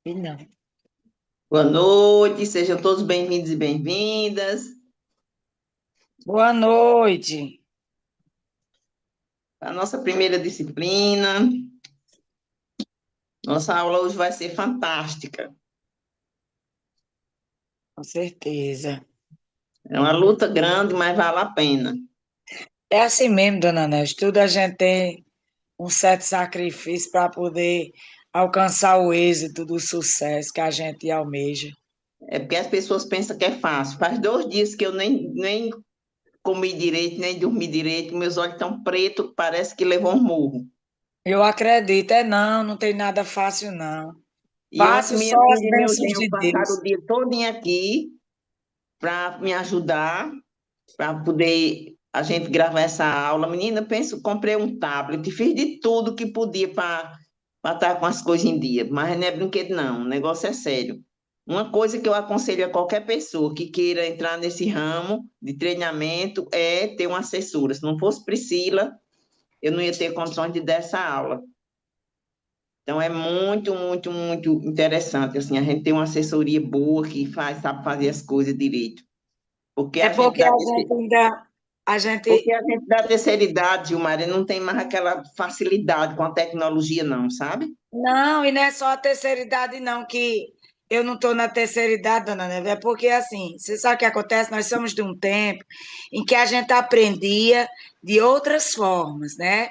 E não. Boa noite, sejam todos bem-vindos e bem-vindas. Boa noite, A nossa primeira disciplina, nossa aula hoje vai ser fantástica. com certeza. É uma luta grande, mas vale a pena. É assim mesmo, dona Neus, tudo a gente tem um certo sacrifício para poder alcançar o êxito do sucesso que a gente almeja. É porque as pessoas pensam que é fácil. Faz 2 dias que eu nem comi direito, nem dormi direito, meus olhos estão pretos, parece que levou um murro. Eu acredito, é não, não tem nada fácil, não. E ontem Fácil minha só as filha e meu bênçãos genro de passaram o Deus. dia todo aqui para me ajudar, para poder a gente gravar essa aula. Menina, penso, comprei um tablet, fiz de tudo que podia para estar com as coisas em dia, mas não é brinquedo, não, o negócio é sério. Uma coisa que eu aconselho a qualquer pessoa que queira entrar nesse ramo de treinamento é ter uma assessora. Se não fosse Priscila, eu não ia ter condições de dar essa aula. Então é muito, muito, muito interessante assim, a gente ter uma assessoria boa que faz, sabe fazer as coisas direito. Porque É a gente porque dá a gente ainda, a Porque gente, a gente da terceira idade, Gilmar, não tem mais aquela facilidade com a tecnologia, não, sabe? não, e não é só a terceira idade, não, que eu não estou na terceira idade, dona Neve, é porque, assim, você sabe o que acontece? Nós somos de um tempo em que a gente aprendia de outras formas, né?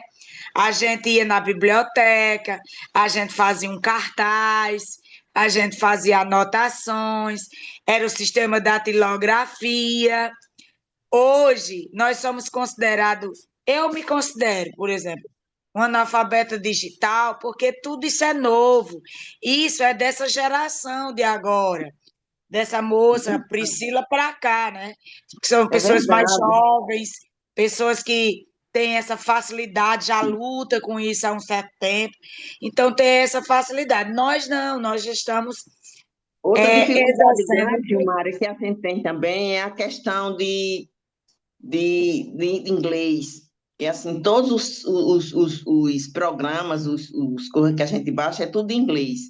A gente ia na biblioteca, a gente fazia um cartaz, a gente fazia anotações, era o sistema da datilografia. Hoje, nós somos considerados, eu me considero, por exemplo, um analfabeta digital, porque tudo isso é novo. Isso é dessa geração de agora, dessa moça Priscila para cá, né? Que são É pessoas mais verdade. jovens, pessoas que têm essa facilidade, já luta com isso há um certo tempo, então tem essa facilidade. Nós não, nós já estamos Outra dificuldade exercendo. grande, Gilmar, que a gente tem também é a questão de inglês. Que assim, todos os programas, os coisas que a gente baixa, é tudo em inglês.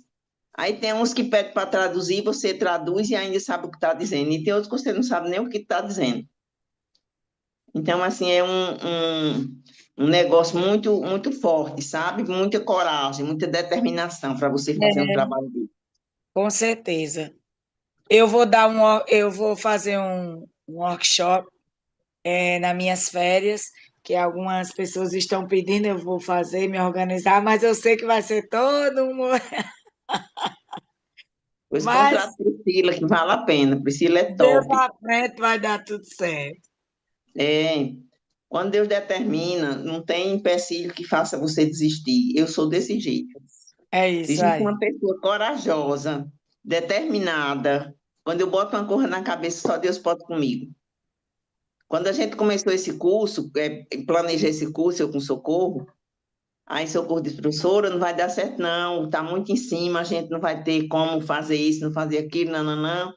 Aí tem uns que pedem para traduzir, você traduz e ainda sabe o que está dizendo. E tem outros que você não sabe nem o que está dizendo. Então, assim, é um negócio muito, muito forte, sabe? Muita coragem, muita determinação para você fazer um trabalho desse. Com certeza. Eu vou fazer um workshop nas minhas férias, que algumas pessoas estão pedindo, eu vou fazer, me organizar, mas eu sei que vai ser todo um. Pois contrato Mas Priscila, que vale a pena. Priscila é Deus top. à frente vai dar tudo certo. É, quando Deus determina, não tem empecilho que faça você desistir. Eu sou desse jeito. É Se isso existe uma aí. pessoa corajosa, determinada, quando eu boto uma coisa na cabeça, só Deus pode comigo. Quando a gente começou esse curso, planejei esse curso, eu com Socorro, aí Socorro disse, professora, não vai dar certo não, está muito em cima, a gente não vai ter como fazer isso, não fazer aquilo, não, não, não.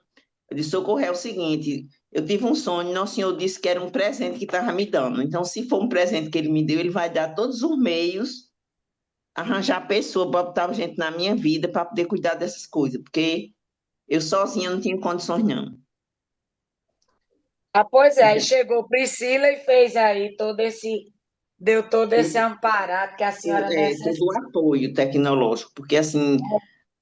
Eu disse, Socorro, é o seguinte, eu tive um sonho, Nosso Senhor disse que era um presente que estava me dando. Então, se for um presente que ele me deu, ele vai dar todos os meios, arranjar pessoa para botar gente na minha vida para poder cuidar dessas coisas, porque eu sozinha não tinha condições, não. Ah, pois é, aí chegou Priscila e fez aí deu todo esse Então, amparado que a senhora todo o necessita. apoio tecnológico, porque assim,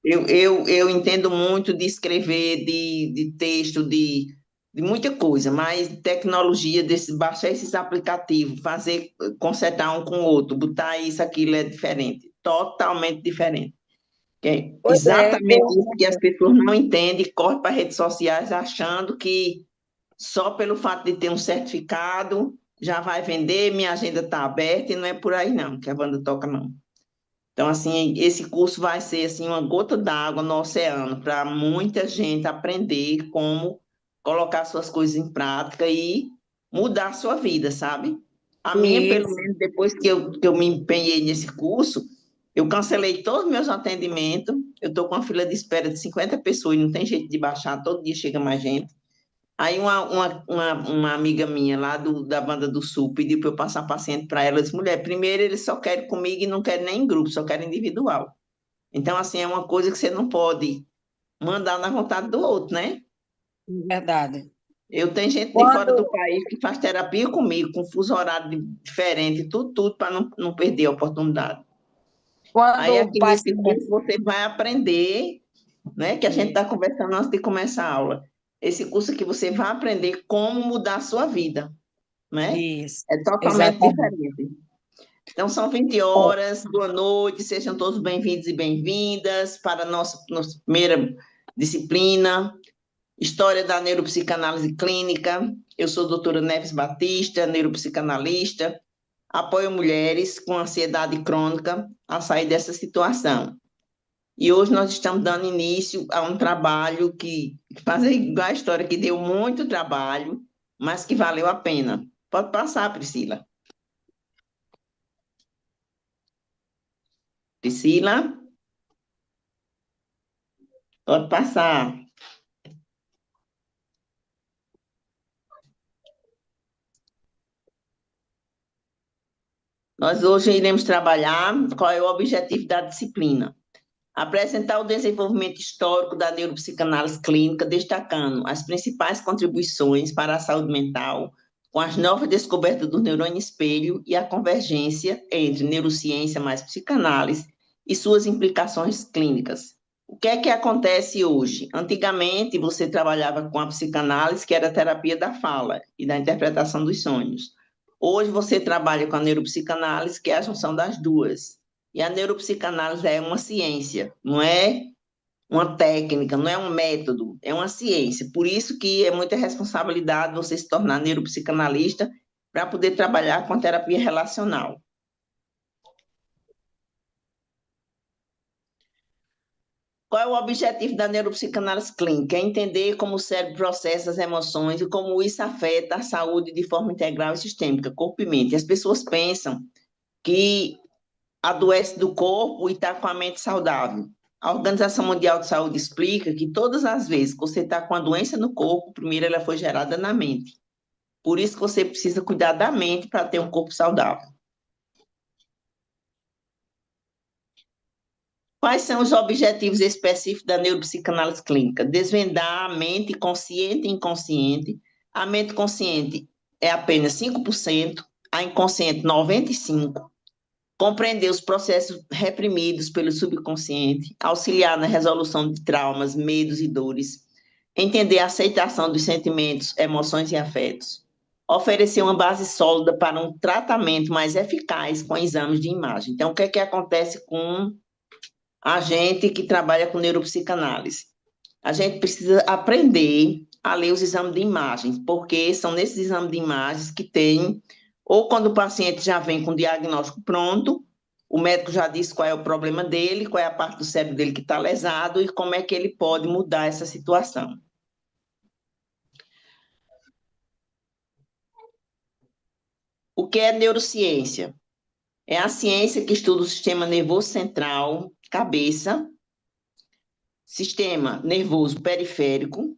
eu entendo muito de escrever, de texto, de muita coisa, mas tecnologia, baixar esses aplicativos, fazer, consertar um com o outro, botar isso, aquilo é diferente, totalmente diferente. É Pois é, exatamente isso que as pessoas não entendem, correm para redes sociais achando que só pelo fato de ter um certificado já vai vender, minha agenda está aberta, e não é por aí não, que a banda toca não. Então, assim, esse curso vai ser assim uma gota d'água no oceano para muita gente aprender como colocar suas coisas em prática e mudar a sua vida, sabe? A minha, pelo isso. menos, depois que eu me empenhei nesse curso, eu cancelei todos os meus atendimentos. Eu estou com uma fila de espera de 50 pessoas e não tem jeito de baixar, todo dia chega mais gente. Aí uma amiga minha lá da Banda do Sul pediu para eu passar paciente para ela. Eu disse, mulher, primeiro eles só querem comigo e não querem nem em grupo, só querem individual. Então, assim, é uma coisa que você não pode mandar na vontade do outro, né? Verdade. Eu tenho gente de fora do Quando, país que faz terapia comigo, com fuso horário diferente, tudo para não perder a oportunidade. quando Aí, o aqui nesse paciente. curso, você vai aprender, né? Que a gente está conversando antes de começar a aula. Esse curso aqui você vai aprender como mudar a sua vida, né? Isso, É totalmente exatamente. diferente. Então, são 20 horas, boa noite, sejam todos bem-vindos e bem-vindas para a nossa primeira disciplina, História da Neuropsicanálise Clínica. Eu sou a doutora Neves Batista, neuropsicanalista, apoio mulheres com ansiedade crônica a sair dessa situação. E hoje nós estamos dando início a um trabalho que faz igual a história, que deu muito trabalho, mas que valeu a pena. Pode passar, Priscila. Priscila, pode passar. Nós hoje iremos trabalhar qual é o objetivo da disciplina. Apresentar o desenvolvimento histórico da neuropsicanálise clínica, destacando as principais contribuições para a saúde mental, com as novas descobertas do neurônio espelho e a convergência entre neurociência mais psicanálise e suas implicações clínicas. O que é que acontece hoje? Antigamente, você trabalhava com a psicanálise, que era a terapia da fala e da interpretação dos sonhos. Hoje, você trabalha com a neuropsicanálise, que é a junção das duas. E a neuropsicanálise é uma ciência, não é uma técnica, não é um método, é uma ciência. Por isso que é muita responsabilidade você se tornar neuropsicanalista para poder trabalhar com a terapia relacional. Qual é o objetivo da neuropsicanálise clínica? É entender como o cérebro processa as emoções e como isso afeta a saúde de forma integral e sistêmica, corpo e mente. As pessoas pensam que adoece do corpo e está com a mente saudável. A Organização Mundial de Saúde explica que todas as vezes que você está com a doença no corpo, primeiro ela foi gerada na mente. Por isso que você precisa cuidar da mente para ter um corpo saudável. Quais são os objetivos específicos da neuropsicanálise clínica? Desvendar a mente consciente e inconsciente. A mente consciente é apenas 5%, a inconsciente 95%. Compreender os processos reprimidos pelo subconsciente, auxiliar na resolução de traumas, medos e dores, entender a aceitação dos sentimentos, emoções e afetos, oferecer uma base sólida para um tratamento mais eficaz com exames de imagem. Então, o que é que acontece com a gente que trabalha com neuropsicanálise? A gente precisa aprender a ler os exames de imagens, porque são nesses exames de imagens que tem, ou quando o paciente já vem com o diagnóstico pronto, o médico já disse qual é o problema dele, qual é a parte do cérebro dele que está lesado e como é que ele pode mudar essa situação. O que é neurociência? É a ciência que estuda o sistema nervoso central, cabeça, sistema nervoso periférico,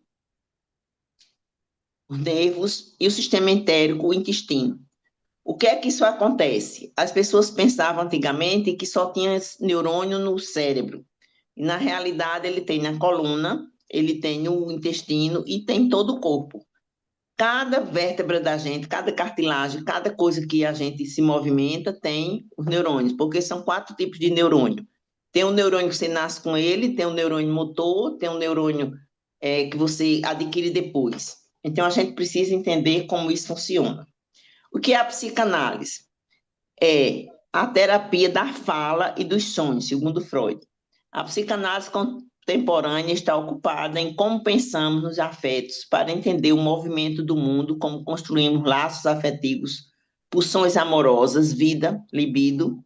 os nervos e o sistema entérico, o intestino. O que é que isso acontece? As pessoas pensavam antigamente que só tinha neurônio no cérebro. E, na realidade, ele tem na coluna, ele tem no intestino e tem todo o corpo. Cada vértebra da gente, cada cartilagem, cada coisa que a gente se movimenta tem os neurônios, porque são 4 tipos de neurônio. Tem um neurônio que você nasce com ele, tem um neurônio motor, tem um neurônio que você adquire depois. Então, a gente precisa entender como isso funciona. O que é a psicanálise? É a terapia da fala e dos sonhos, segundo Freud. A psicanálise contemporânea está ocupada em como pensamos nos afetos para entender o movimento do mundo, como construímos laços afetivos, pulsões amorosas, vida, libido,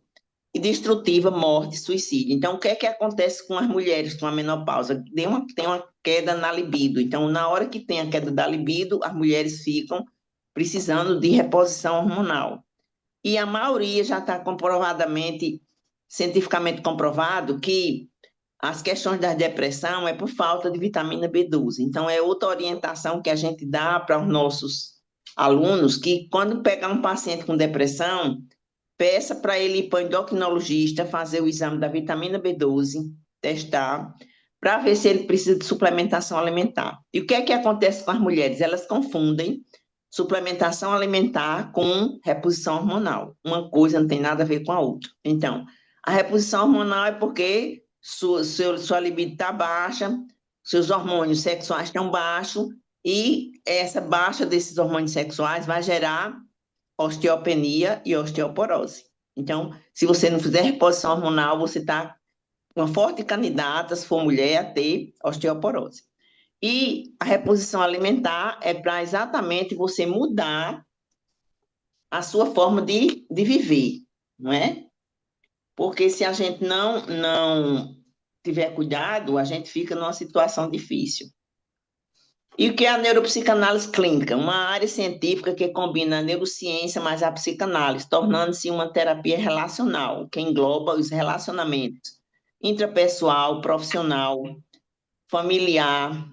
e destrutiva, morte, suicídio. Então, o que é que acontece com as mulheres com a menopausa? Tem uma queda na libido. Então, na hora que tem a queda da libido, as mulheres ficam precisando de reposição hormonal. E a maioria já está comprovadamente, cientificamente comprovado, que as questões da depressão é por falta de vitamina B12. Então, é outra orientação que a gente dá para os nossos alunos, que quando pegar um paciente com depressão, peça para ele ir para o endocrinologista fazer o exame da vitamina B12, testar, para ver se ele precisa de suplementação alimentar. E o que é que acontece com as mulheres? Elas confundem suplementação alimentar com reposição hormonal. Uma coisa não tem nada a ver com a outra. Então, a reposição hormonal é porque sua libido está baixa, seus hormônios sexuais estão baixos, e essa baixa desses hormônios sexuais vai gerar osteopenia e osteoporose. Então, se você não fizer reposição hormonal, você está uma forte candidata, se for mulher, a ter osteoporose. E a reposição alimentar é para exatamente você mudar a sua forma de viver, não é? Porque se a gente não tiver cuidado, a gente fica numa situação difícil. E o que é a neuropsicanálise clínica? Uma área científica que combina a neurociência mais a psicanálise, tornando-se uma terapia relacional, que engloba os relacionamentos intrapessoal, profissional, familiar,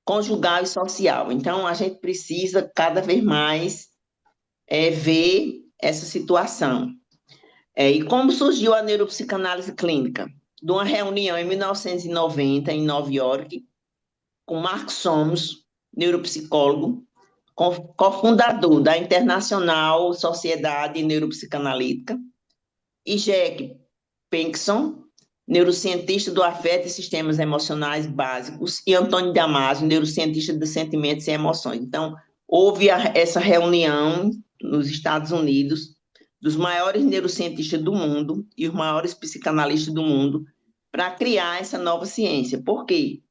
conjugal e social. Então, a gente precisa cada vez mais ver essa situação. E como surgiu a neuropsicanálise clínica? De uma reunião em 1990, em Nova York, com Mark Somos, neuropsicólogo, cofundador da Internacional Sociedade Neuropsicanalítica, e Jack Penkson, neurocientista do afeto e sistemas emocionais básicos, e Antônio Damasio, neurocientista de sentimentos e emoções. Então, houve essa reunião nos Estados Unidos dos maiores neurocientistas do mundo e os maiores psicanalistas do mundo para criar essa nova ciência. Por quê?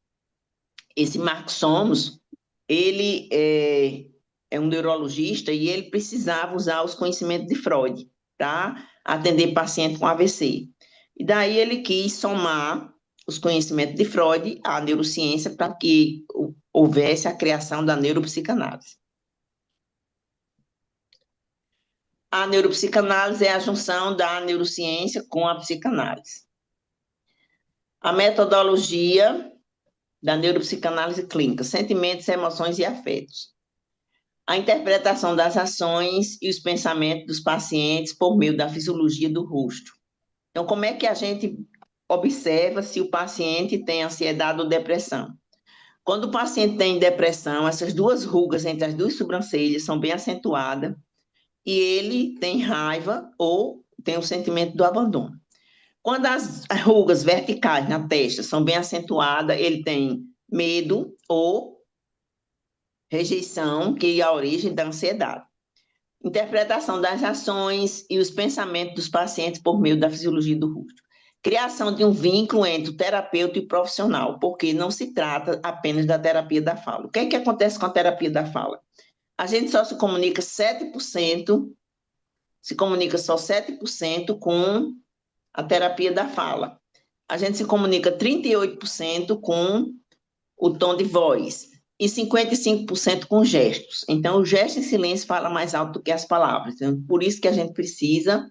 Esse Mark Somos, ele é um neurologista e ele precisava usar os conhecimentos de Freud para atender paciente com AVC. E daí ele quis somar os conhecimentos de Freud à neurociência para que houvesse a criação da neuropsicanálise. A neuropsicanálise é a junção da neurociência com a psicanálise. A metodologia da neuropsicanálise clínica, sentimentos, emoções e afetos. A interpretação das ações e os pensamentos dos pacientes por meio da fisiologia do rosto. Então, como é que a gente observa se o paciente tem ansiedade ou depressão? Quando o paciente tem depressão, essas duas rugas entre as duas sobrancelhas são bem acentuadas e ele tem raiva ou tem o sentimento do abandono. Quando as rugas verticais na testa são bem acentuadas, ele tem medo ou rejeição, que é a origem da ansiedade. Interpretação das ações e os pensamentos dos pacientes por meio da fisiologia do rosto. Criação de um vínculo entre o terapeuta e o profissional, porque não se trata apenas da terapia da fala. O que é que acontece com a terapia da fala? A gente só se comunica 7%, se comunica só 7% com a terapia da fala. A gente se comunica 38% com o tom de voz e 55% com gestos. Então, o gesto em silêncio fala mais alto do que as palavras. Então, por isso que a gente precisa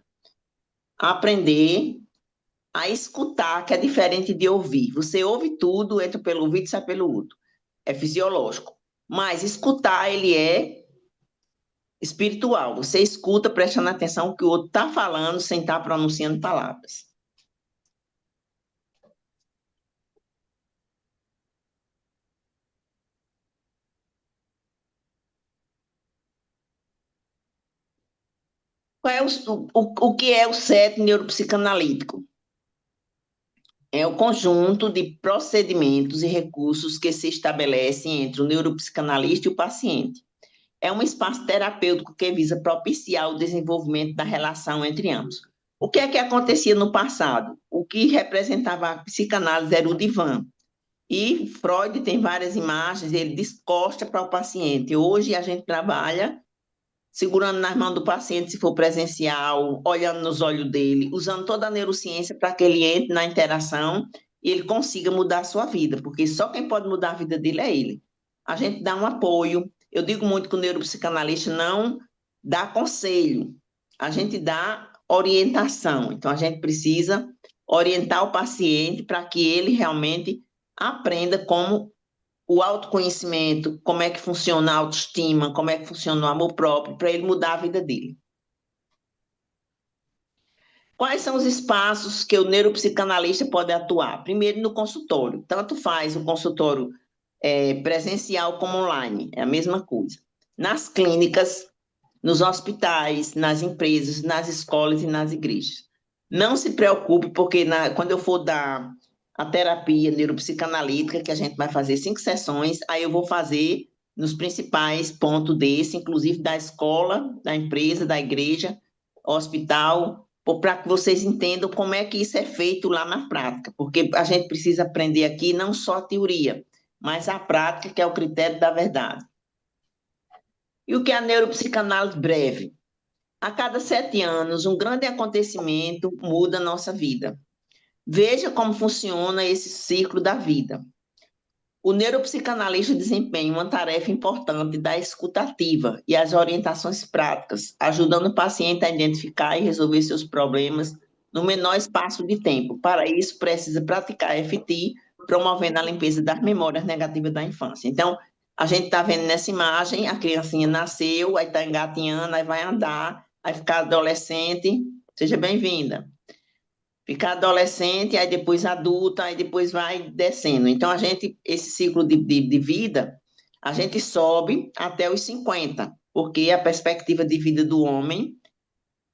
aprender a escutar, que é diferente de ouvir. Você ouve tudo, entra pelo ouvido e sai pelo outro. É fisiológico. Mas escutar, ele é espiritual. Você escuta prestando atenção no que o outro está falando sem estar pronunciando palavras. Qual é o que é o SET neuropsicanalítico? É o conjunto de procedimentos e recursos que se estabelecem entre o neuropsicanalista e o paciente. É um espaço terapêutico que visa propiciar o desenvolvimento da relação entre ambos. O que é que acontecia no passado? O que representava a psicanálise era o divã. E Freud tem várias imagens, ele descosta para o paciente. Hoje a gente trabalha segurando nas mãos do paciente, se for presencial, olhando nos olhos dele, usando toda a neurociência para que ele entre na interação e ele consiga mudar a sua vida, porque só quem pode mudar a vida dele é ele. A gente dá um apoio. Eu digo muito que o neuropsicanalista não dá conselho, a gente dá orientação. Então, a gente precisa orientar o paciente para que ele realmente aprenda como o autoconhecimento, como é que funciona a autoestima, como é que funciona o amor próprio, para ele mudar a vida dele. Quais são os espaços que o neuropsicanalista pode atuar? Primeiro, no consultório. Tanto faz o consultório presencial como online, é a mesma coisa. Nas clínicas, nos hospitais, nas empresas, nas escolas e nas igrejas. Não se preocupe, porque quando eu for dar a terapia neuropsicanalítica, que a gente vai fazer 5 sessões, aí eu vou fazer nos principais pontos desse, inclusive da escola, da empresa, da igreja, hospital, para que vocês entendam como é que isso é feito lá na prática, porque a gente precisa aprender aqui não só a teoria, mas a prática, que é o critério da verdade. E o que é a neuropsicanálise breve? A cada 7 anos, um grande acontecimento muda a nossa vida. Veja como funciona esse ciclo da vida. O neuropsicanalista desempenha uma tarefa importante da escutativa e as orientações práticas, ajudando o paciente a identificar e resolver seus problemas no menor espaço de tempo. Para isso, precisa praticar EFT, promovendo a limpeza das memórias negativas da infância. Então, a gente está vendo nessa imagem, a criancinha nasceu, aí está engatinhando, aí vai andar, aí ficar adolescente. Seja bem-vinda. Ficar adolescente, aí depois adulta, aí depois vai descendo. Então, esse ciclo de vida, a gente sobe até os 50, porque a perspectiva de vida do homem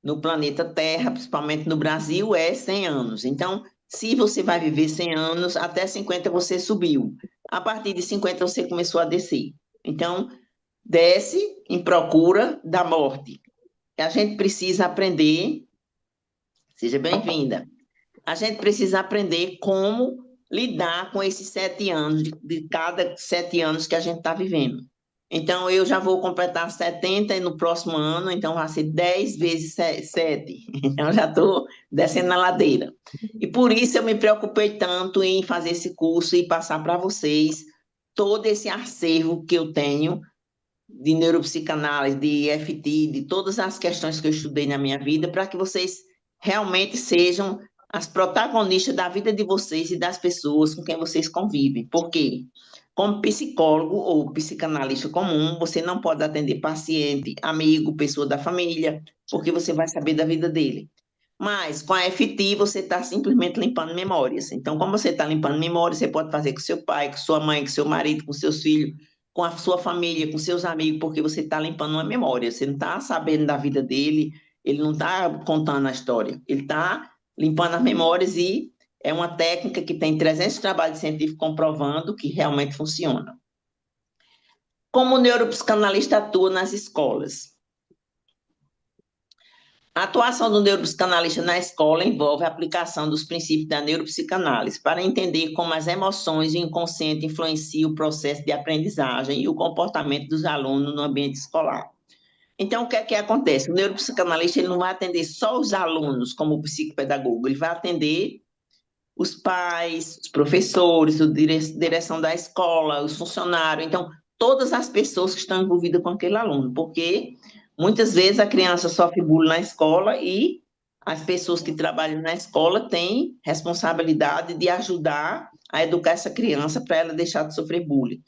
no planeta Terra, principalmente no Brasil, é 100 anos. Então, se você vai viver 100 anos, até 50 você subiu. A partir de 50 você começou a descer. Então, desce em procura da morte. A gente precisa aprender, seja bem-vinda, a gente precisa aprender como lidar com esses 7 anos, de cada 7 anos que a gente está vivendo. Então, eu já vou completar 70 no próximo ano, então vai ser 10 vezes 7. Então, já estou descendo na ladeira. E por isso eu me preocupei tanto em fazer esse curso e passar para vocês todo esse acervo que eu tenho de neuropsicanálise, de EFT, de todas as questões que eu estudei na minha vida, para que vocês realmente sejam as protagonistas da vida de vocês e das pessoas com quem vocês convivem. Por quê? Como psicólogo ou psicanalista comum, você não pode atender paciente, amigo, pessoa da família, porque você vai saber da vida dele. Mas com a EFT você está simplesmente limpando memórias. Então, como você está limpando memórias, você pode fazer com seu pai, com sua mãe, com seu marido, com seus filhos, com a sua família, com seus amigos, porque você está limpando uma memória. Você não está sabendo da vida dele, ele não está contando a história. Ele está limpando as memórias e é uma técnica que tem 300 trabalhos científicos comprovando que realmente funciona. Como o neuropsicanalista atua nas escolas? A atuação do neuropsicanalista na escola envolve a aplicação dos princípios da neuropsicanálise para entender como as emoções e o inconsciente influenciam o processo de aprendizagem e o comportamento dos alunos no ambiente escolar. Então, o que é que acontece? O neuropsicanalista ele não vai atender só os alunos como psicopedagogo, ele vai atender os pais, os professores, a direção da escola, os funcionários, então, todas as pessoas que estão envolvidas com aquele aluno, porque muitas vezes a criança sofre bullying na escola e as pessoas que trabalham na escola têm responsabilidade de ajudar a educar essa criança para ela deixar de sofrer bullying.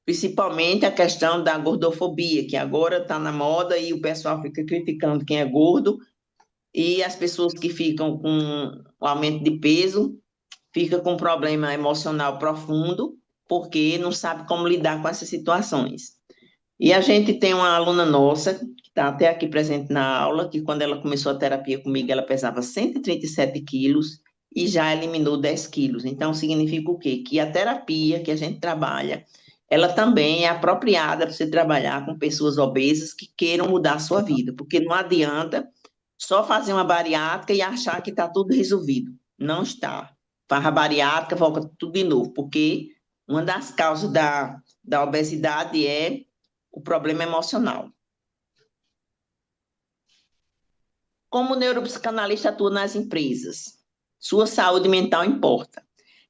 Principalmente a questão da gordofobia, que agora está na moda e o pessoal fica criticando quem é gordo, e as pessoas que ficam com o aumento de peso ficam com um problema emocional profundo, porque não sabe como lidar com essas situações. E a gente tem uma aluna nossa, que está até aqui presente na aula, que quando ela começou a terapia comigo, ela pesava 137 quilos e já eliminou 10 quilos. Então, significa o quê? Que a terapia que a gente trabalha, ela também é apropriada para você trabalhar com pessoas obesas que queiram mudar a sua vida, porque não adianta só fazer uma bariátrica e achar que está tudo resolvido. Não está. Faz a bariátrica, volta tudo de novo, porque uma das causas da obesidade é o problema emocional. Como o neuropsicanalista atua nas empresas? Sua saúde mental importa.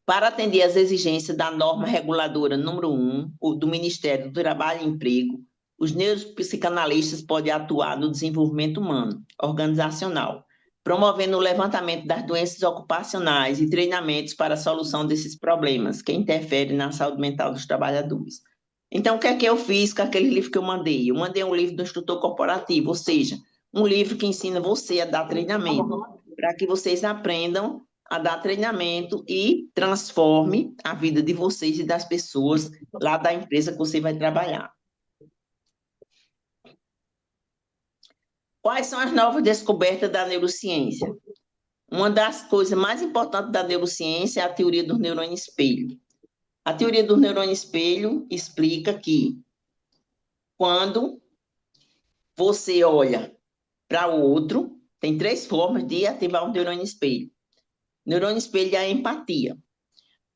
Para atender às exigências da norma reguladora número 1, do Ministério do Trabalho e Emprego, os neuropsicanalistas podem atuar no desenvolvimento humano, organizacional, promovendo o levantamento das doenças ocupacionais e treinamentos para a solução desses problemas que interferem na saúde mental dos trabalhadores. Então, o que é que eu fiz com aquele livro que eu mandei? Eu mandei um livro do instrutor corporativo, ou seja, um livro que ensina você a dar treinamento, para que vocês aprendam a dar treinamento e transforme a vida de vocês e das pessoas lá da empresa que você vai trabalhar. Quais são as novas descobertas da neurociência? Uma das coisas mais importantes da neurociência é a teoria do neurônio espelho. A teoria do neurônio espelho explica que quando você olha para o outro, tem 3 formas de ativar o neurônio espelho. O neurônio espelho é a empatia.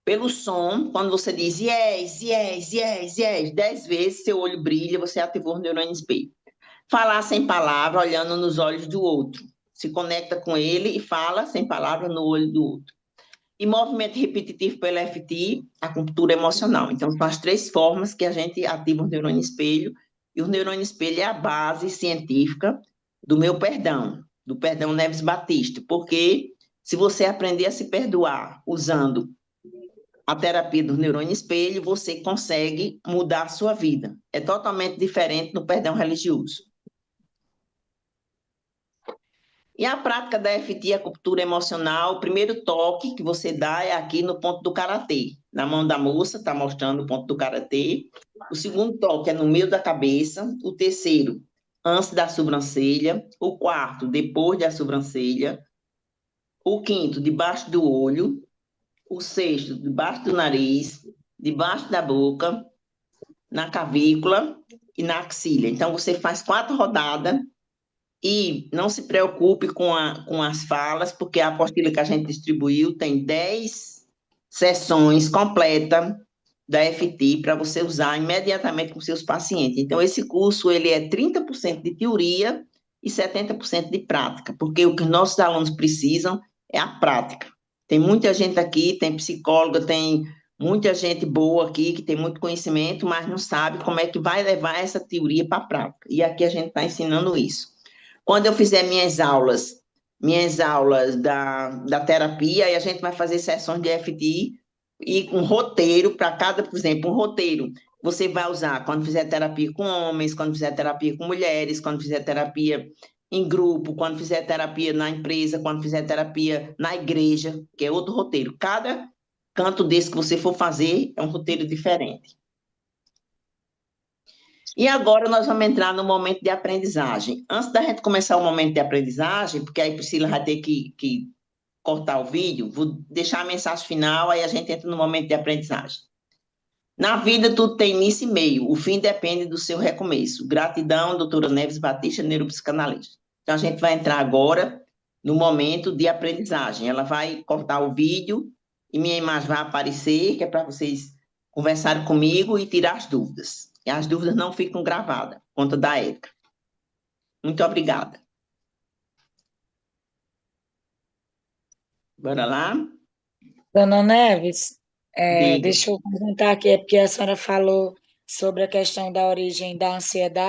Pelo som, quando você diz yes, yes, yes, yes, 10 vezes, seu olho brilha, você ativou o neurônio espelho. Falar sem palavra, olhando nos olhos do outro. Se conecta com ele e fala sem palavra no olho do outro. E movimento repetitivo pela FT, acupuntura emocional. Então, são as 3 formas que a gente ativa o neurônio espelho. E o neurônio espelho é a base científica do meu perdão, do perdão Neves Batista. Porque se você aprender a se perdoar usando a terapia do neurônio espelho, você consegue mudar a sua vida. É totalmente diferente do perdão religioso. E a prática da FT, acupuntura emocional, o primeiro toque que você dá é aqui no ponto do karatê. Na mão da moça, está mostrando o ponto do karatê. O segundo toque é no meio da cabeça. O terceiro, antes da sobrancelha. O quarto, depois da sobrancelha. O quinto, debaixo do olho. O sexto, debaixo do nariz. Debaixo da boca. Na cavícula e na axila. Então, você faz 4 rodadas. E não se preocupe com as falas, porque a apostila que a gente distribuiu tem 10 sessões completas da FT para você usar imediatamente com seus pacientes. Então, esse curso ele é 30% de teoria e 70% de prática, porque o que nossos alunos precisam é a prática. Tem muita gente aqui, tem psicóloga, tem muita gente boa aqui, que tem muito conhecimento, mas não sabe como é que vai levar essa teoria para a prática. E aqui a gente está ensinando isso. Quando eu fizer minhas aulas da terapia, aí a gente vai fazer sessões de FT e um roteiro para cada, por exemplo, um roteiro. Você vai usar quando fizer terapia com homens, quando fizer terapia com mulheres, quando fizer terapia em grupo, quando fizer terapia na empresa, quando fizer terapia na igreja, que é outro roteiro. Cada canto desse que você for fazer é um roteiro diferente. E agora nós vamos entrar no momento de aprendizagem. Antes da gente começar o momento de aprendizagem, porque aí Priscila vai ter que cortar o vídeo, vou deixar a mensagem final, aí a gente entra no momento de aprendizagem. Na vida, tudo tem início e meio. O fim depende do seu recomeço. Gratidão, doutora Neves Batista, neuropsicanalista. Então, a gente vai entrar agora no momento de aprendizagem. Ela vai cortar o vídeo e minha imagem vai aparecer, que é para vocês conversarem comigo e tirar as dúvidas. E as dúvidas não ficam gravadas, por conta da época. Muito obrigada. Bora lá? Dona Neves, Diga. deixa eu perguntar aqui, é porque a senhora falou sobre a questão da origem da ansiedade.